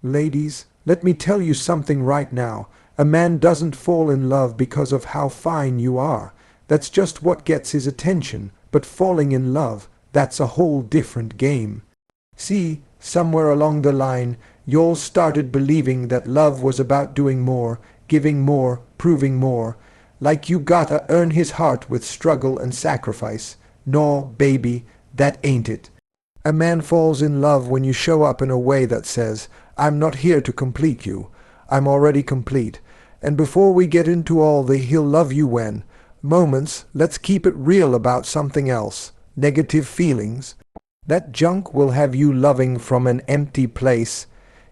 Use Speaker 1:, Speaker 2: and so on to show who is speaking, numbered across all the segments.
Speaker 1: Ladies, let me tell you something right now. A man doesn't fall in love because of how fine you are. That's just what gets his attention. But falling in love, that's a whole different game. See, somewhere along the line, y'all started believing that love was about doing more, giving more, proving more. Like you gotta earn his heart with struggle and sacrifice. No, baby, that ain't it. A man falls in love when you show up in a way that says, I'm not here to complete you. I'm already complete. And before we get into all the he'll love you when moments, let's keep it real about something else. Negative feelings. That junk will have you loving from an empty place,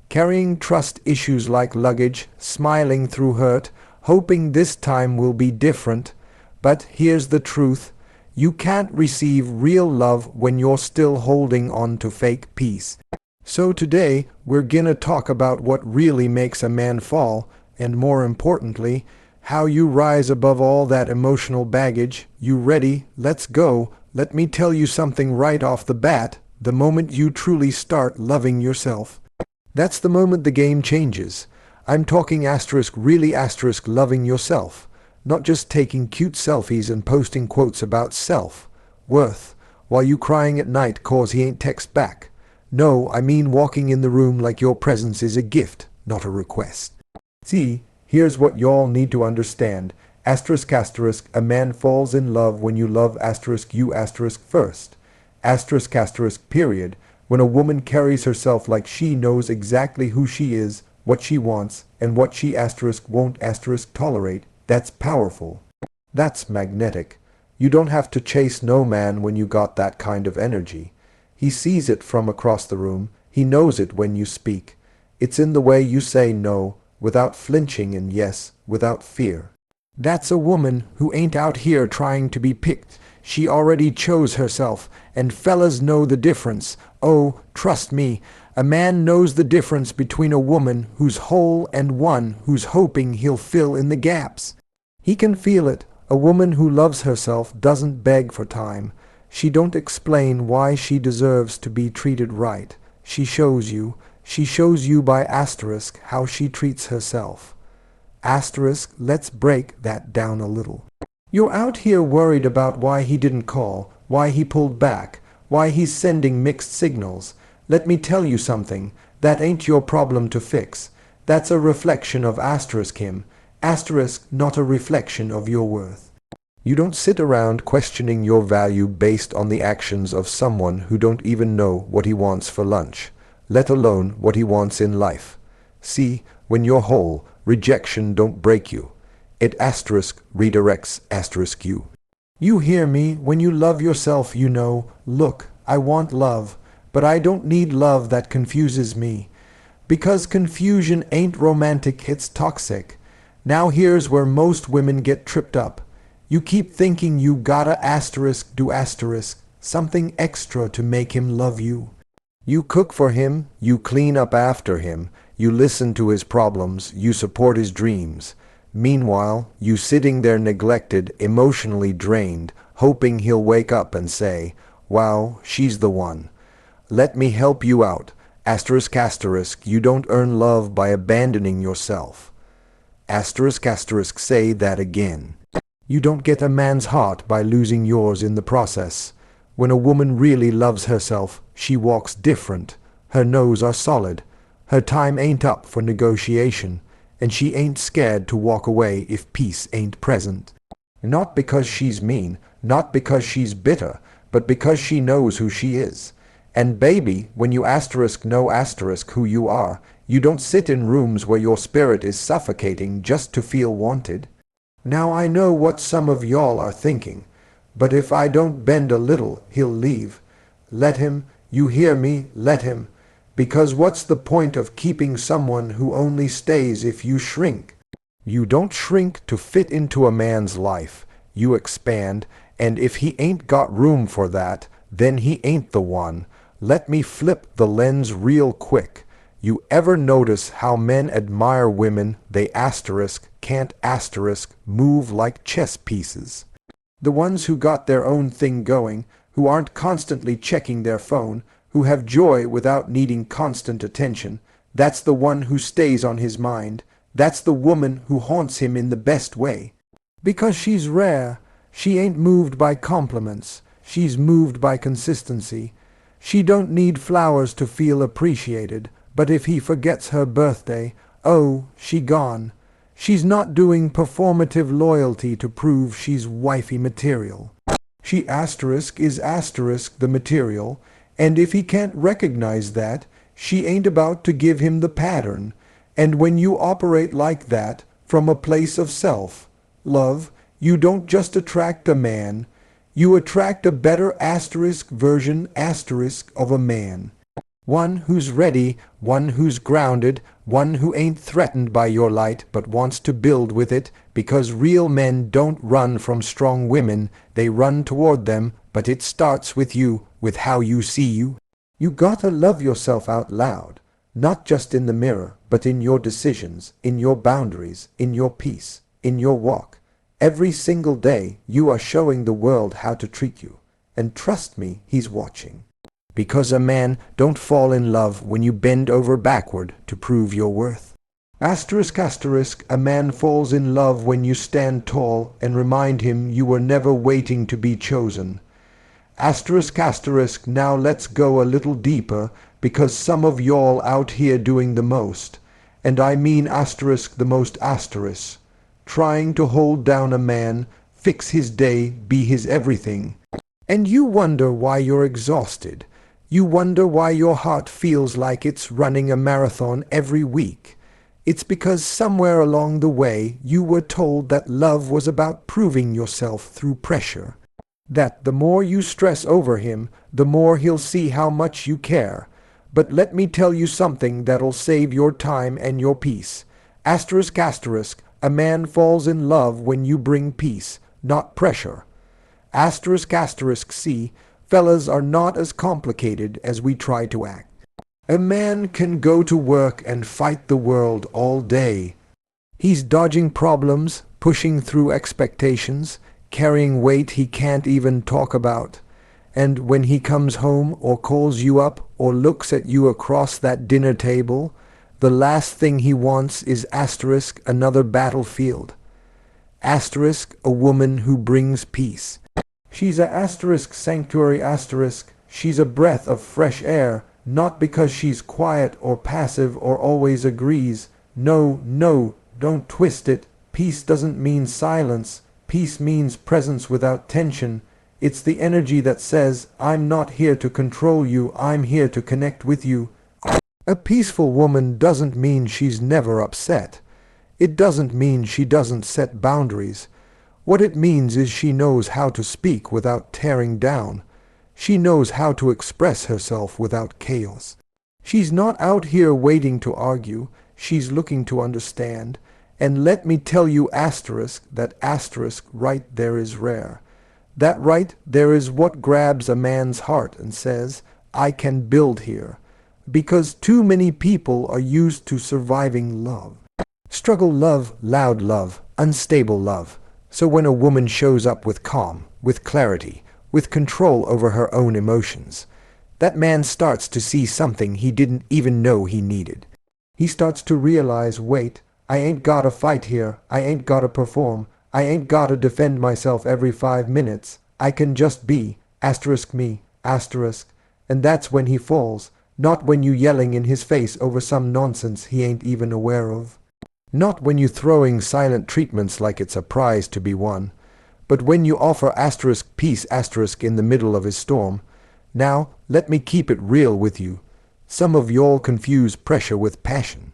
Speaker 1: carrying trust issues like luggage, smiling through hurt, hoping this time will be different. But here's the truth. You can't receive real love when you're still holding on to fake peace. So today, we're gonna talk about what really makes a man fall, and more importantly, how you rise above all that emotional baggage. You ready? Let's go. Let me tell you something right off the bat. The moment you truly start loving yourself, that's the moment the game changes. I'm talking really loving yourself. Not just taking cute selfies and posting quotes about self-worth while you crying at night 'cause he ain't text back. No, I mean walking in the room like your presence is a gift, not a request. See, here's what y'all need to understand. A man falls in love when you love you first. Period. When a woman carries herself like she knows exactly who she is, what she wants, and what she won't tolerate, that's powerful. That's magnetic. You don't have to chase no man when you got that kind of energy. He sees it from across the room. He knows it when you speak. It's in the way you say no, without flinching, and yes, without fear. That's a woman who ain't out here trying to be picked. She already chose herself, and fellas know the difference. Oh, trust me, a man knows the difference between a woman who's whole and one who's hoping he'll fill in the gaps. He can feel it. A woman who loves herself doesn't beg for time. She don't explain why she deserves to be treated right. She shows you. She shows you by how she treats herself. Let's break that down a little. You're out here worried about why he didn't call, why he pulled back, why he's sending mixed signals. Let me tell you something. That ain't your problem to fix. That's a reflection of him. Not a reflection of your worth. You don't sit around questioning your value based on the actions of someone who don't even know what he wants for lunch, let alone what he wants in life. See, when you're whole, rejection don't break you. It redirects you. You hear me? When you love yourself, you know, look, I want love, but I don't need love that confuses me. Because confusion ain't romantic, it's toxic. Now here's where most women get tripped up. You keep thinking you gotta do something extra to make him love you. You cook for him, you clean up after him, you listen to his problems, you support his dreams. Meanwhile, you sitting there neglected, emotionally drained, hoping he'll wake up and say, wow, she's the one. Let me help you out. You don't earn love by abandoning yourself. Say that again. You don't get a man's heart by losing yours in the process. When a woman really loves herself, she walks different. Her no's are solid. Her time ain't up for negotiation, and she ain't scared to walk away if peace ain't present. Not because she's mean, not because she's bitter, but because she knows who she is. And baby, when you know who you are, you don't sit in rooms where your spirit is suffocating just to feel wanted. Now I know what some of y'all are thinking, but if I don't bend a little, he'll leave. Let him, you hear me, let him. Because what's the point of keeping someone who only stays if you shrink? You don't shrink to fit into a man's life. You expand, and if he ain't got room for that, then he ain't the one. Let me flip the lens real quick. You ever notice how men admire women they can't move like chess pieces? The ones who got their own thing going, who aren't constantly checking their phone, who have joy without needing constant attention, That's the one who stays on his mind. That's the woman who haunts him in the best way. Because she's rare. She ain't moved by compliments. She's moved by consistency. She don't need flowers to feel appreciated, but if he forgets her birthday, oh, she gone. She's not doing performative loyalty to prove she's wifey material. She is the material, and if he can't recognize that, she ain't about to give him the pattern. And when you operate like that, from a place of self-love, you don't just attract a man, you attract a better version of a man. One who's ready, one who's grounded, one who ain't threatened by your light but wants to build with it, because real men don't run from strong women, they run toward them, but it starts with you, with how you see you. You gotta love yourself out loud, not just in the mirror, but in your decisions, in your boundaries, in your peace, in your walk. Every single day you are showing the world how to treat you, and trust me, he's watching. Because a man don't fall in love when you bend over backward to prove your worth. A man falls in love when you stand tall and remind him you were never waiting to be chosen. Now let's go a little deeper, because some of y'all out here doing the most, and I mean the most trying to hold down a man, fix his day, be his everything. And you wonder why you're exhausted. You wonder why your heart feels like it's running a marathon every week. It's because somewhere along the way you were told that love was about proving yourself through pressure. That the more you stress over him, the more he'll see how much you care. But let me tell you something that'll save your time and your peace. A man falls in love when you bring peace, not pressure. C. Fellas are not as complicated as we try to act. A man can go to work and fight the world all day. He's dodging problems, pushing through expectations, carrying weight he can't even talk about. And when he comes home or calls you up or looks at you across that dinner table, the last thing he wants is another battlefield. A woman who brings peace. She's a sanctuary. She's a breath of fresh air, not because she's quiet or passive or always agrees. No, don't twist it. Peace doesn't mean silence. Peace means presence without tension. It's the energy that says, I'm not here to control you, I'm here to connect with you. A peaceful woman doesn't mean she's never upset. It doesn't mean she doesn't set boundaries. What it means is she knows how to speak without tearing down. She knows how to express herself without chaos. She's not out here waiting to argue, she's looking to understand. And let me tell you that right there is rare. That right there is what grabs a man's heart and says, I can build here. Because too many people are used to surviving love. Struggle love, loud love, unstable love. So when a woman shows up with calm, with clarity, with control over her own emotions, that man starts to see something he didn't even know he needed. He starts to realize, wait, I ain't gotta fight here, I ain't gotta perform, I ain't gotta defend myself every 5 minutes, I can just be, me, and that's when he falls, not when you yelling in his face over some nonsense he ain't even aware of. Not when you throwing silent treatments like it's a prize to be won, but when you offer peace in the middle of his storm. Now, let me keep it real with you. Some of y'all confuse pressure with passion.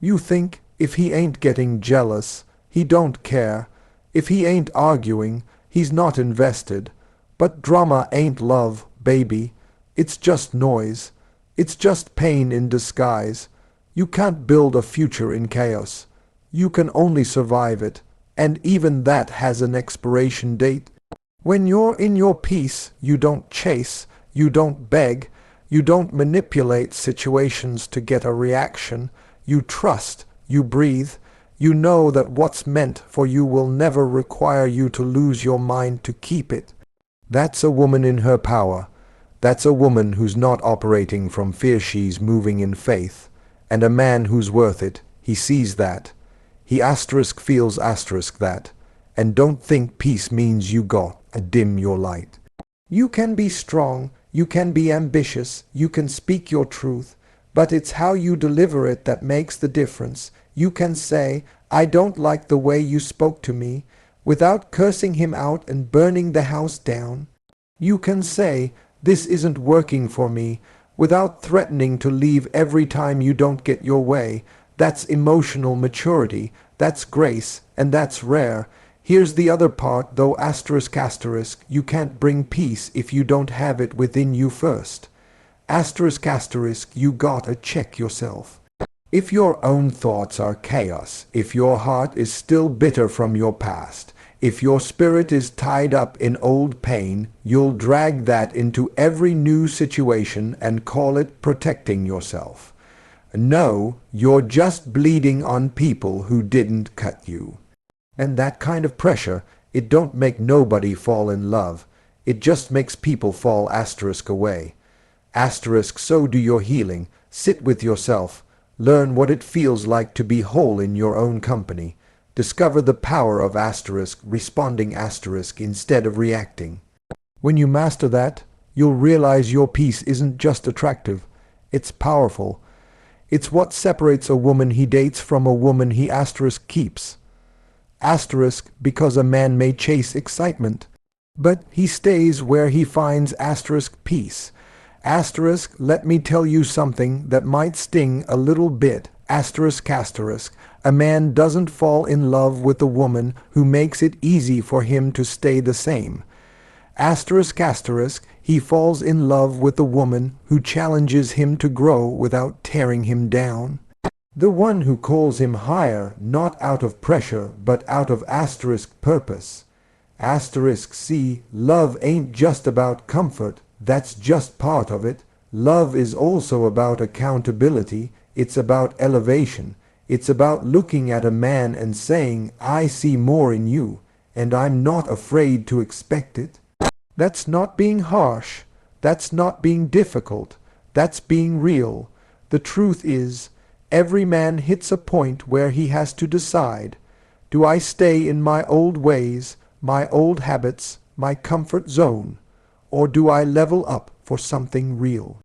Speaker 1: You think if he ain't getting jealous, he don't care. If he ain't arguing, he's not invested. But drama ain't love, baby. It's just noise. It's just pain in disguise. You can't build a future in chaos. You can only survive it, and even that has an expiration date. When you're in your peace, you don't chase, you don't beg, you don't manipulate situations to get a reaction. You trust, you breathe, you know that what's meant for you will never require you to lose your mind to keep it. That's a woman in her power. That's a woman who's not operating from fear, she's moving in faith. And a man who's worth it, he sees that. He asterisk feels asterisk that. And don't think peace means you got to dim your light. You can be strong, you can be ambitious, you can speak your truth, but it's how you deliver it that makes the difference. You can say, I don't like the way you spoke to me, without cursing him out and burning the house down. You can say, this isn't working for me, without threatening to leave every time you don't get your way. That's emotional maturity, that's grace, and that's rare. Here's the other part though, asterisk asterisk, you can't bring peace if you don't have it within you first. Asterisk asterisk, you gotta check yourself. If your own thoughts are chaos, if your heart is still bitter from your past, if your spirit is tied up in old pain, you'll drag that into every new situation and call it protecting yourself. No, you're just bleeding on people who didn't cut you. And that kind of pressure, it don't make nobody fall in love. It just makes people fall asterisk away. Asterisk, so do your healing. Sit with yourself. Learn what it feels like to be whole in your own company. Discover the power of asterisk, responding asterisk instead of reacting. When you master that, you'll realize your peace isn't just attractive. It's powerful. It's what separates a woman he dates from a woman he asterisk keeps. Asterisk, because a man may chase excitement, but he stays where he finds asterisk peace. Asterisk, let me tell you something that might sting a little bit. Asterisk asterisk, a man doesn't fall in love with a woman who makes it easy for him to stay the same. Asterisk asterisk, he falls in love with a woman who challenges him to grow without tearing him down. The one who calls him higher, not out of pressure, but out of asterisk purpose. Asterisk see, love ain't just about comfort, that's just part of it. Love is also about accountability, it's about elevation. It's about looking at a man and saying, I see more in you, and I'm not afraid to expect it. That's not being harsh, that's not being difficult, that's being real. The truth is, every man hits a point where he has to decide, do I stay in my old ways, my old habits, my comfort zone, or do I level up for something real?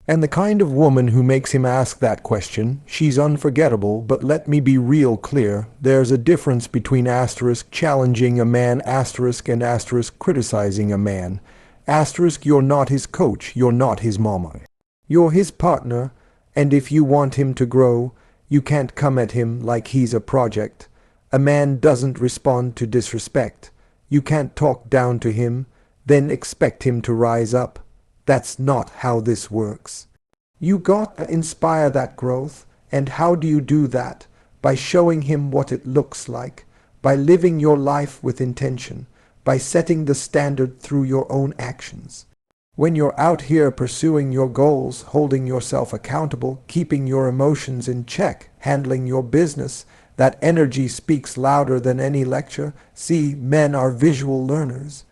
Speaker 1: And the kind of woman who makes him ask that question, she's unforgettable, but let me be real clear, there's a difference between asterisk challenging a man asterisk and asterisk criticizing a man. Asterisk, you're not his coach, you're not his mama. You're his partner, and if you want him to grow, you can't come at him like he's a project. A man doesn't respond to disrespect. You can't talk down to him, then expect him to rise up. That's not how this works. You got to inspire that growth, and how do you do that? By showing him what it looks like, by living your life with intention, by setting the standard through your own actions. When you're out here pursuing your goals, holding yourself accountable, keeping your emotions in check, handling your business, that energy speaks louder than any lecture. See, men are visual learners.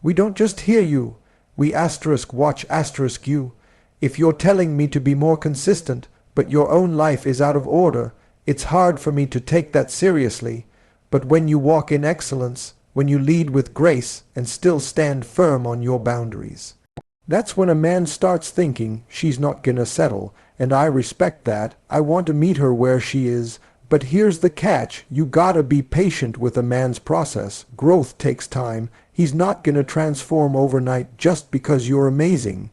Speaker 1: We don't just hear you, we asterisk watch asterisk you. If you're telling me to be more consistent, but your own life is out of order, it's hard for me to take that seriously. But when you walk in excellence, when you lead with grace and still stand firm on your boundaries, that's when a man starts thinking she's not gonna settle, and I respect that. I want to meet her where she is. But here's the catch, you gotta be patient with a man's process. Growth takes time. He's not gonna transform overnight just because you're amazing.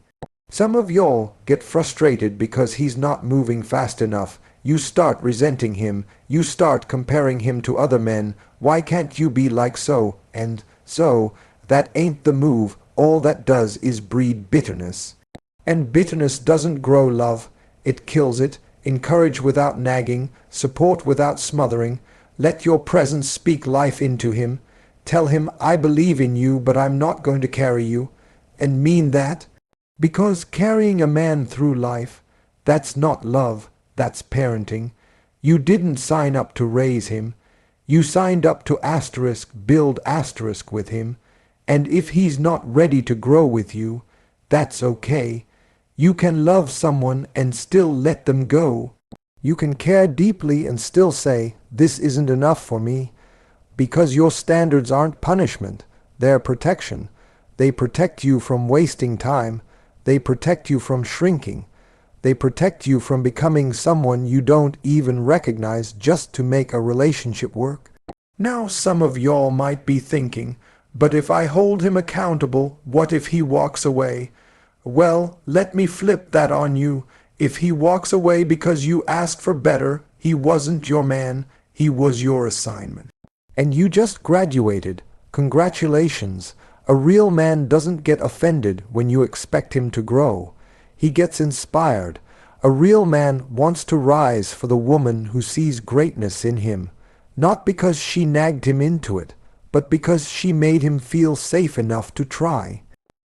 Speaker 1: Some of y'all get frustrated because he's not moving fast enough. You start resenting him. You start comparing him to other men. Why can't you be like so? And so, that ain't the move. All that does is breed bitterness. And bitterness doesn't grow love. It kills it. Encourage without nagging, support without smothering. Let your presence speak life into him. Tell him, I believe in you, but I'm not going to carry you. And mean that. Because carrying a man through life, that's not love, that's parenting. You didn't sign up to raise him. You signed up to asterisk, build asterisk with him. And if he's not ready to grow with you, that's okay. You can love someone and still let them go. You can care deeply and still say, this isn't enough for me, because your standards aren't punishment, they're protection. They protect you from wasting time. They protect you from shrinking. They protect you from becoming someone you don't even recognize just to make a relationship work. Now some of y'all might be thinking, but if I hold him accountable, what if he walks away? Well, let me flip that on you. If he walks away because you asked for better, he wasn't your man, he was your assignment. And you just graduated. Congratulations. A real man doesn't get offended when you expect him to grow. He gets inspired. A real man wants to rise for the woman who sees greatness in him, not because she nagged him into it, but because she made him feel safe enough to try.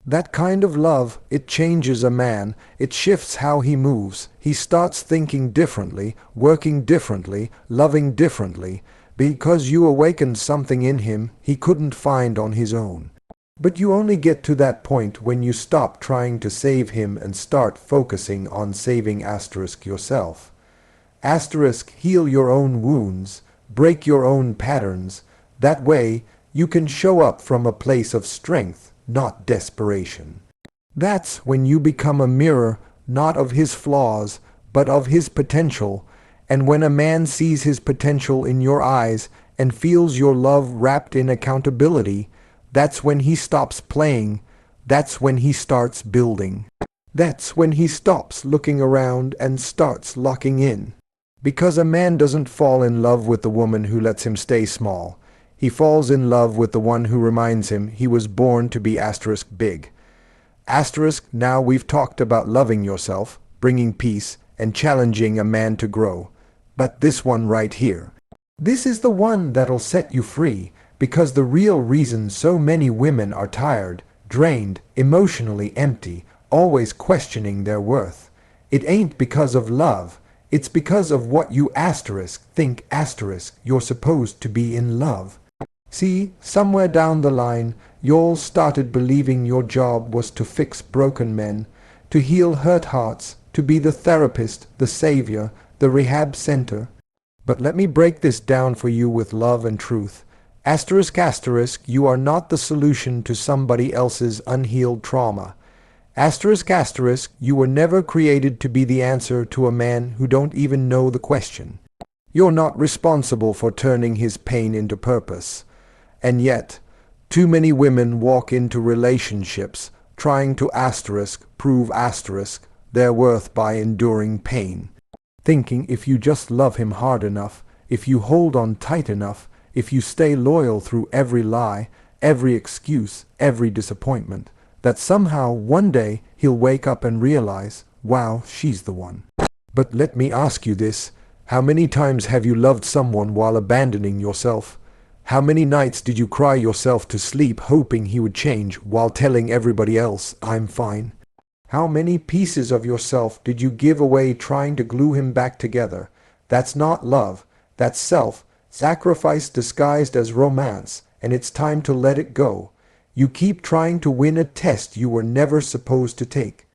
Speaker 1: That kind of love, it changes a man. It shifts how he moves. He starts thinking differently, working differently, loving differently, because you awakened something in him he couldn't find on his own. But you only get to that point when you stop trying to save him and start focusing on saving yourself. Heal your own wounds, break your own patterns. That way, you can show up from a place of strength, not desperation. That's when you become a mirror, not of his flaws, but of his potential. And when a man sees his potential in your eyes and feels your love wrapped in accountability, that's when he stops playing. That's when he starts building. That's when he stops looking around and starts locking in. Because a man doesn't fall in love with the woman who lets him stay small. He falls in love with the one who reminds him he was born to be big. Now we've talked about loving yourself, bringing peace, and challenging a man to grow. But this one right here. This is the one that'll set you free, because the real reason so many women are tired, drained, emotionally empty, always questioning their worth. It ain't because of love. It's because of what you think you're supposed to be in love. See, somewhere down the line, y'all started believing your job was to fix broken men, to heal hurt hearts, to be the therapist, the savior, the rehab center. But let me break this down for you with love and truth. You are not the solution to somebody else's unhealed trauma. You were never created to be the answer to a man who don't even know the question. You're not responsible for turning his pain into purpose. And yet, too many women walk into relationships trying to prove their worth by enduring pain. Thinking if you just love him hard enough, if you hold on tight enough, if you stay loyal through every lie, every excuse, every disappointment, that somehow one day he'll wake up and realize, wow, she's the one. But let me ask you this, how many times have you loved someone while abandoning yourself? How many nights did you cry yourself to sleep hoping he would change while telling everybody else, I'm fine? How many pieces of yourself did you give away trying to glue him back together? That's not love, that's self-sacrifice disguised as romance, and it's time to let it go. You keep trying to win a test you were never supposed to take.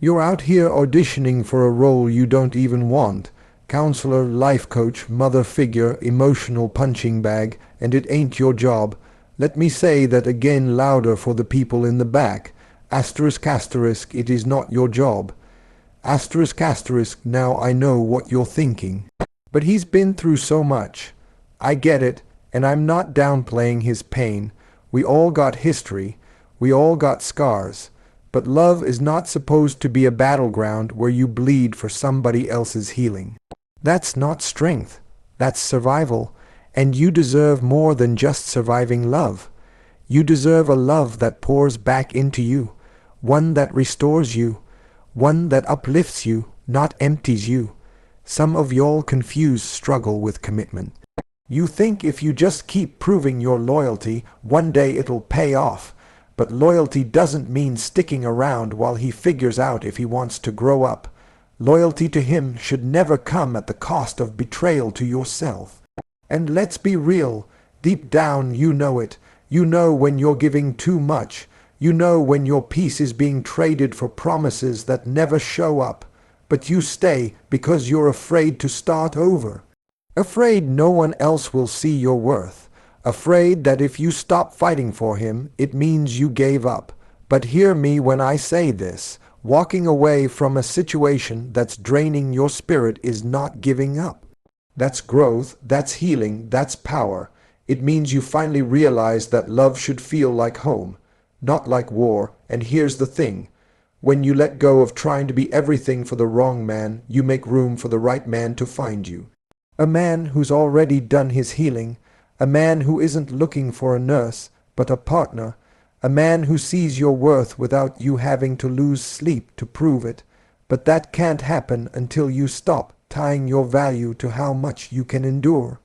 Speaker 1: You're out here auditioning for a role you don't even want. Counselor, life coach, mother figure, emotional punching bag, and it ain't your job. Let me say that again louder for the people in the back. It is not your job. Now I know what you're thinking. But he's been through so much. I get it, and I'm not downplaying his pain. We all got history. We all got scars. But love is not supposed to be a battleground where you bleed for somebody else's healing. That's not strength. That's survival. And you deserve more than just surviving love. You deserve a love that pours back into you. One that restores you. One that uplifts you, not empties you. Some of y'all confuse struggle with commitment. You think if you just keep proving your loyalty, one day it'll pay off. But loyalty doesn't mean sticking around while he figures out if he wants to grow up. Loyalty to him should never come at the cost of betrayal to yourself. And let's be real, deep down you know it. You know when you're giving too much. You know when your peace is being traded for promises that never show up. but you stay because you're afraid to start over. Afraid no one else will see your worth. Afraid that if you stop fighting for him, it means you gave up. But hear me when I say this. Walking away from a situation that's draining your spirit is not giving up. That's growth, that's healing, that's power. It means you finally realize that love should feel like home, not like war. And here's the thing. When you let go of trying to be everything for the wrong man, you make room for the right man to find you. A man who's already done his healing, a man who isn't looking for a nurse, but a partner, a man who sees your worth without you having to lose sleep to prove it. But that can't happen until you stop tying your value to how much you can endure.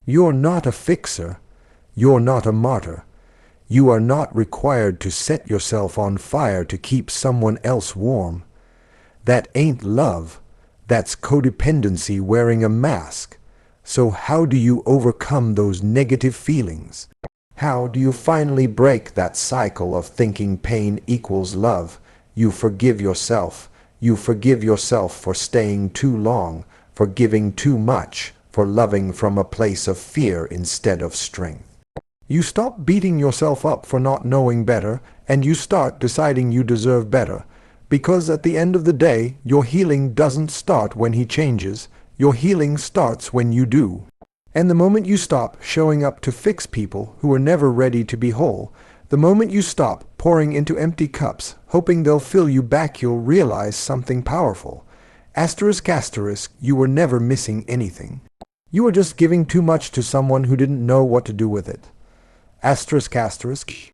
Speaker 1: You're not a fixer. You're not a martyr. You are not required to set yourself on fire to keep someone else warm. That ain't love. That's codependency wearing a mask. So how do you overcome those negative feelings? How do you finally break that cycle of thinking pain equals love? You forgive yourself. You forgive yourself for staying too long, for giving too much, for loving from a place of fear instead of strength. You stop beating yourself up for not knowing better, and you start deciding you deserve better. Because at the end of the day, your healing doesn't start when he changes. Your healing starts when you do. And the moment you stop showing up to fix people who are never ready to be whole, the moment you stop pouring into empty cups, hoping they'll fill you back, you'll realize something powerful. Asterisk asterisk, you were never missing anything. You were just giving too much to someone who didn't know what to do with it. Asterisk asterisk,